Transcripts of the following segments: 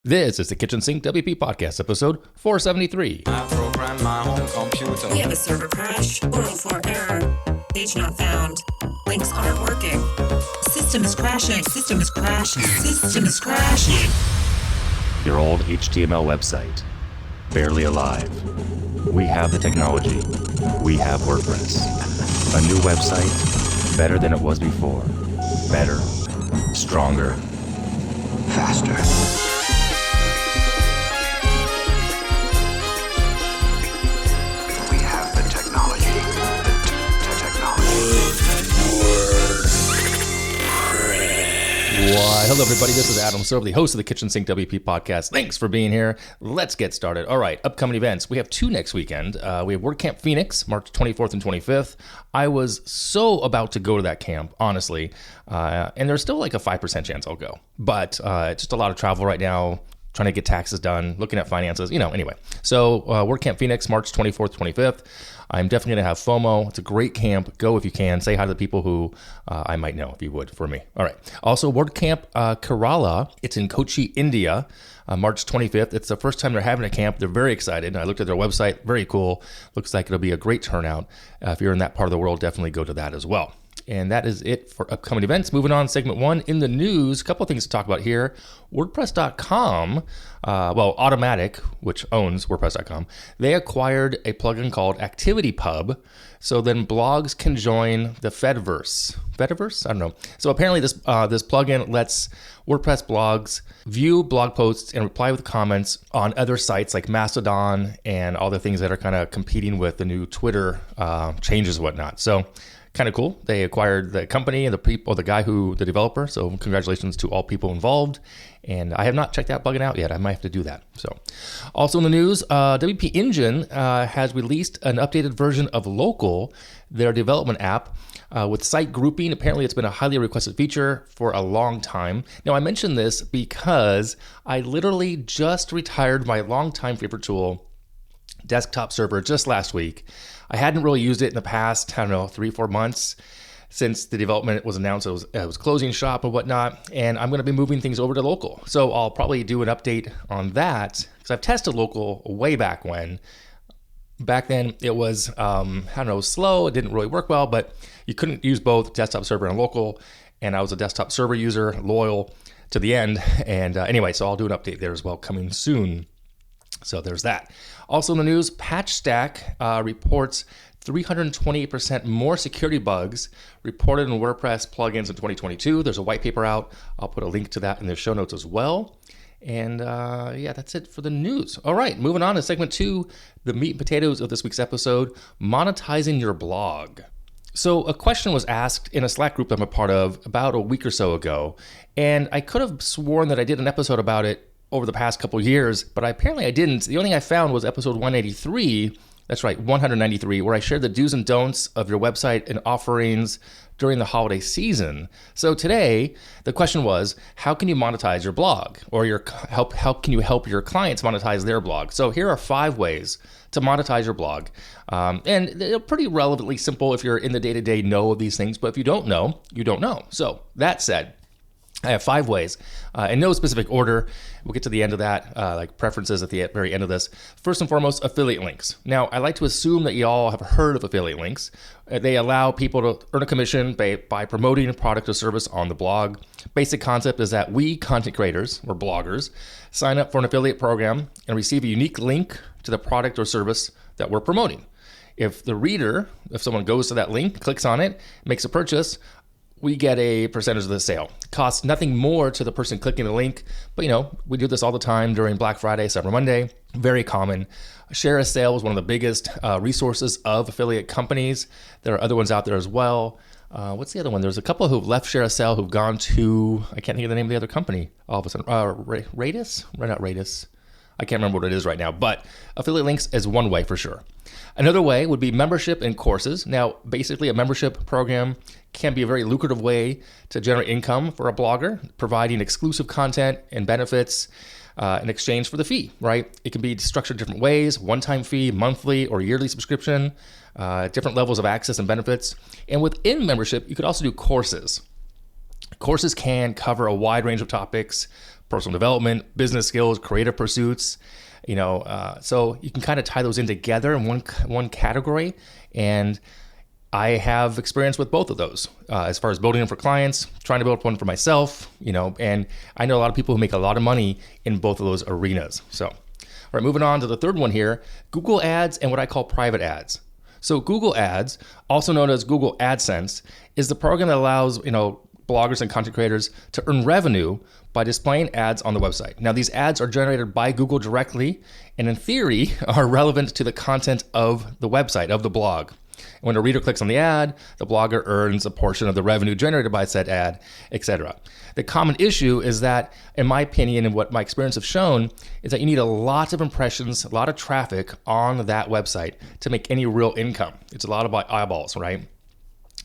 This is the Kitchen Sink WP Podcast, episode 473. I program my home computer. We have a server crash, 404 error, page not found, links aren't working, system is crashing, system is crashing, system is crashing. Your old HTML website, barely alive. We have the technology. We have WordPress. A new website, better than it was before. Better, stronger, faster. Why, hello everybody, this is Adam Silver, the host of the Kitchen Sink WP Podcast. Thanks for being here. Let's get started. All right, upcoming events. We have two next weekend. We have WordCamp Phoenix, March 24th and 25th. I was so about to go to that camp, honestly, and there's still like a 5% chance I'll go. But it's just a lot of travel right now, trying to get taxes done, looking at finances, anyway. So WordCamp Phoenix, March 24th, 25th. I'm definitely going to have FOMO. It's a great camp. Go if you can. Say hi to the people who I might know if you would for me. All right. Also, WordCamp Kerala. It's in Kochi, India, March 25th. It's the first time they're having a camp. They're very excited. I looked at their website. Very cool. Looks like it'll be a great turnout. If you're in that part of the world, definitely go to that as well. And that is it for upcoming events. Moving on, segment one in the news. A couple of things to talk about here. WordPress.com, Automattic, which owns WordPress.com, they acquired a plugin called ActivityPub. So then blogs can join the Fediverse. Fediverse? I don't know. So apparently this plugin lets WordPress blogs view blog posts and reply with comments on other sites like Mastodon and all the things that are kind of competing with the new Twitter changes and whatnot. So kind of cool. They acquired the company and the developer. So congratulations to all people involved. And I have not checked that plugin out yet. I might have to do that. So also in the news, WP Engine has released an updated version of Local, their development app, with site grouping. Apparently it's been a highly requested feature for a long time. Now I mention this because I literally just retired my longtime favorite tool, Desktop Server, just last week. I hadn't really used it in the past, 3-4 months since the development was announced. It was closing shop and whatnot, and I'm going to be moving things over to Local. So I'll probably do an update on that because I've tested Local way back when. Back then it was, slow. It didn't really work well, but you couldn't use both Desktop Server and Local, and I was a Desktop Server user, loyal to the end. And anyway, so I'll do an update there as well coming soon. So there's that. Also in the news, Patchstack reports 328% more security bugs reported in WordPress plugins in 2022. There's a white paper out. I'll put a link to that in the show notes as well. And that's it for the news. All right, moving on to segment 2, the meat and potatoes of this week's episode, monetizing your blog. So a question was asked in a Slack group I'm a part of about a week or so ago, and I could have sworn that I did an episode about it over the past couple of years, but apparently I didn't. The only thing I found was episode 183, that's right, 193, where I shared the do's and don'ts of your website and offerings during the holiday season. So today, the question was, how can you monetize your blog? Or how can you help your clients monetize their blog? So here are 5 ways to monetize your blog. And they're pretty relevantly simple if you're in the day-to-day know of these things, but if you don't know, you don't know. So that said, I have 5 ways, in no specific order. We'll get to the end of that, like preferences at the very end of this. First and foremost, affiliate links. Now, I like to assume that you all have heard of affiliate links. They allow people to earn a commission by promoting a product or service on the blog. Basic concept is that we, content creators or bloggers, sign up for an affiliate program and receive a unique link to the product or service that we're promoting. If someone goes to that link, clicks on it, makes a purchase, we get a percentage of the sale. It costs nothing more to the person clicking the link, but we do this all the time during Black Friday, Cyber Monday, very common. Share a Sale is one of the biggest resources of affiliate companies. There are other ones out there as well. What's the other one? There's a couple who've left Share a Sale who've gone to, I can't think of the name of the other company all of a sudden. Radius? Not Radius. I can't remember what it is right now, but affiliate links is one way for sure. Another way would be membership and courses. Now, basically a membership program can be a very lucrative way to generate income for a blogger, providing exclusive content and benefits in exchange for the fee, right? It can be structured different ways, one-time fee, monthly or yearly subscription, different levels of access and benefits. And within membership, you could also do courses. Courses can cover a wide range of topics, personal development, business skills, creative pursuits. So you can kind of tie those in together in one category. And I have experience with both of those as far as building them for clients, trying to build one for myself, and I know a lot of people who make a lot of money in both of those arenas. So, all right, moving on to the third one here, Google Ads and what I call private ads. So Google Ads, also known as Google AdSense, is the program that allows, bloggers and content creators to earn revenue by displaying ads on the website. Now, these ads are generated by Google directly and in theory are relevant to the content of the website, of the blog. When a reader clicks on the ad, the blogger earns a portion of the revenue generated by said ad, etc. The common issue is that, in my opinion, and what my experience have shown, is that you need a lot of impressions, a lot of traffic on that website to make any real income. It's a lot about eyeballs, right?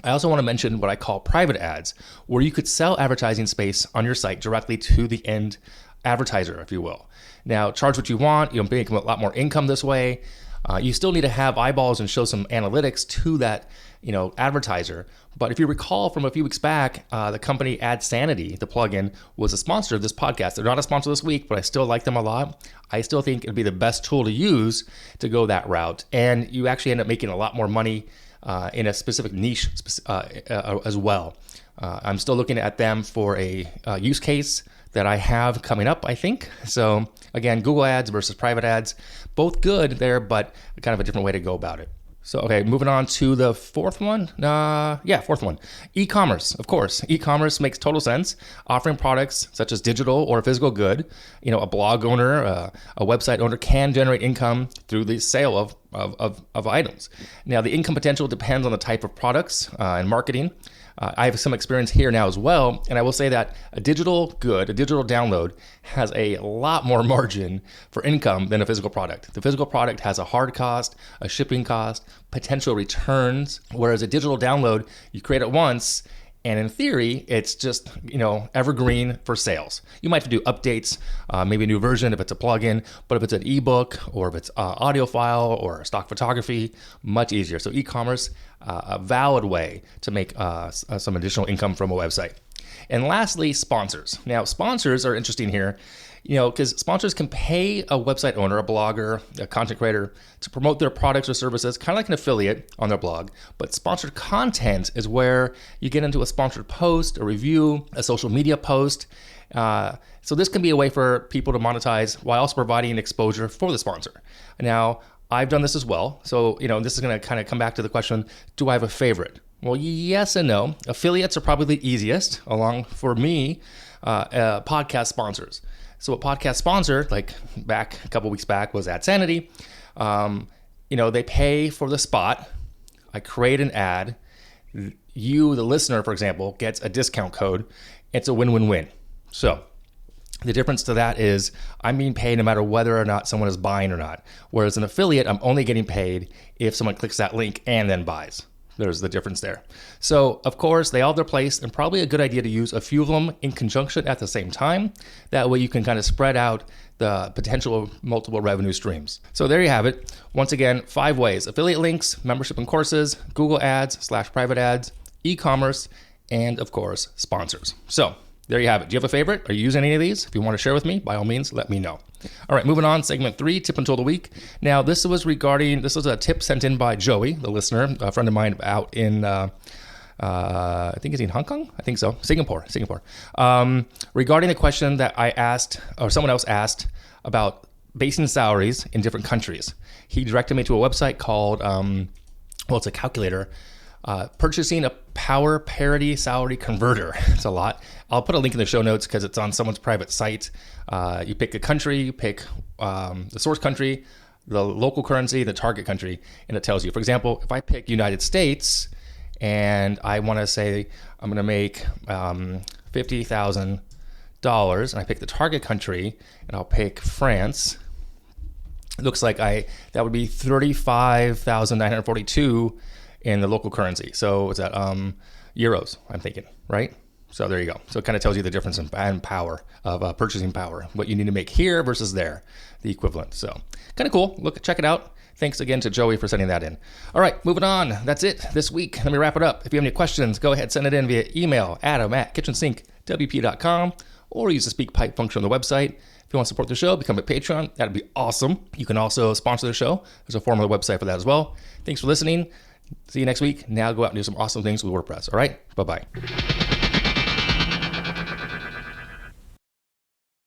I also want to mention what I call private ads, where you could sell advertising space on your site directly to the end advertiser, if you will. Now, charge what you want. You'll make a lot more income this way. You still need to have eyeballs and show some analytics to that, advertiser. But if you recall from a few weeks back, the company AdSanity, the plugin, was a sponsor of this podcast. They're not a sponsor this week, but I still like them a lot. I still think it'd be the best tool to use to go that route. And you actually end up making a lot more money in a specific niche as well. I'm still looking at them for a use case that I have coming up, I think. So again, Google Ads versus private ads, both good there, but kind of a different way to go about it. So, okay, moving on to the fourth one. Fourth one. E-commerce, of course. E-commerce makes total sense. Offering products such as digital or physical good. A blog owner, a website owner can generate income through the sale of items. Now, the income potential depends on the type of products and marketing. I have some experience here now as well, and I will say that a digital download has a lot more margin for income than a physical product. The physical product has a hard cost, a shipping cost, potential returns, whereas a digital download, you create it once, and in theory, it's just, evergreen for sales. You might have to do updates, maybe a new version if it's a plugin, but if it's an ebook or if it's audio file or stock photography, much easier. So e-commerce, a valid way to make some additional income from a website. And lastly, sponsors. Now, sponsors are interesting here, because sponsors can pay a website owner, a blogger, a content creator to promote their products or services, kind of like an affiliate on their blog. But sponsored content is where you get into a sponsored post, a review, a social media post. So this can be a way for people to monetize while also providing exposure for the sponsor. Now, I've done this as well. So, this is going to kind of come back to the question, do I have a favorite? Well, yes and no. Affiliates are probably the easiest, along for me, podcast sponsors. So a podcast sponsor, like a couple weeks back, was AdSanity. They pay for the spot. I create an ad. You, the listener, for example, gets a discount code. It's a win-win-win. So the difference to that is I'm being paid no matter whether or not someone is buying or not. Whereas an affiliate, I'm only getting paid if someone clicks that link and then buys. There's the difference there. So, of course, they all have their place, and probably a good idea to use a few of them in conjunction at the same time. That way you can kind of spread out the potential of multiple revenue streams. So there you have it. Once again, 5 ways: affiliate links, membership and courses, Google Ads / private ads, e-commerce, and of course, sponsors. So there you have it. Do you have a favorite? Are you using any of these? If you want to share with me, by all means, let me know. All right, moving on, segment 3, tip and tool of the week. Now, this was a tip sent in by Joey, the listener, a friend of mine out in, I think he's in Hong Kong? I think so, Singapore. Regarding the question that I asked, or someone else asked, about basing salaries in different countries. He directed me to a website called, it's a calculator, purchasing a power parity salary converter. It's a lot. I'll put a link in the show notes because it's on someone's private site. You pick a country, you pick the source country, the local currency, the target country, and it tells you. For example, if I pick United States and I want to say I'm going to make $50,000 and I pick the target country and I'll pick France, it looks like that would be 35,942 in the local currency. So it's at euros, I'm thinking, right? So there you go. So it kind of tells you the difference in power of purchasing power, what you need to make here versus there, the equivalent. So kind of cool. Check it out. Thanks again to Joey for sending that in. All right, moving on. That's it this week. Let me wrap it up. If you have any questions, go ahead, send it in via email, adam@kitchensinkWP.com, or use the speak pipe function on the website. If you want to support the show, become a patron. That'd be awesome. You can also sponsor the show. There's a form on the website for that as well. Thanks for listening. See you next week. Now go out and do some awesome things with WordPress. All right? Bye-bye.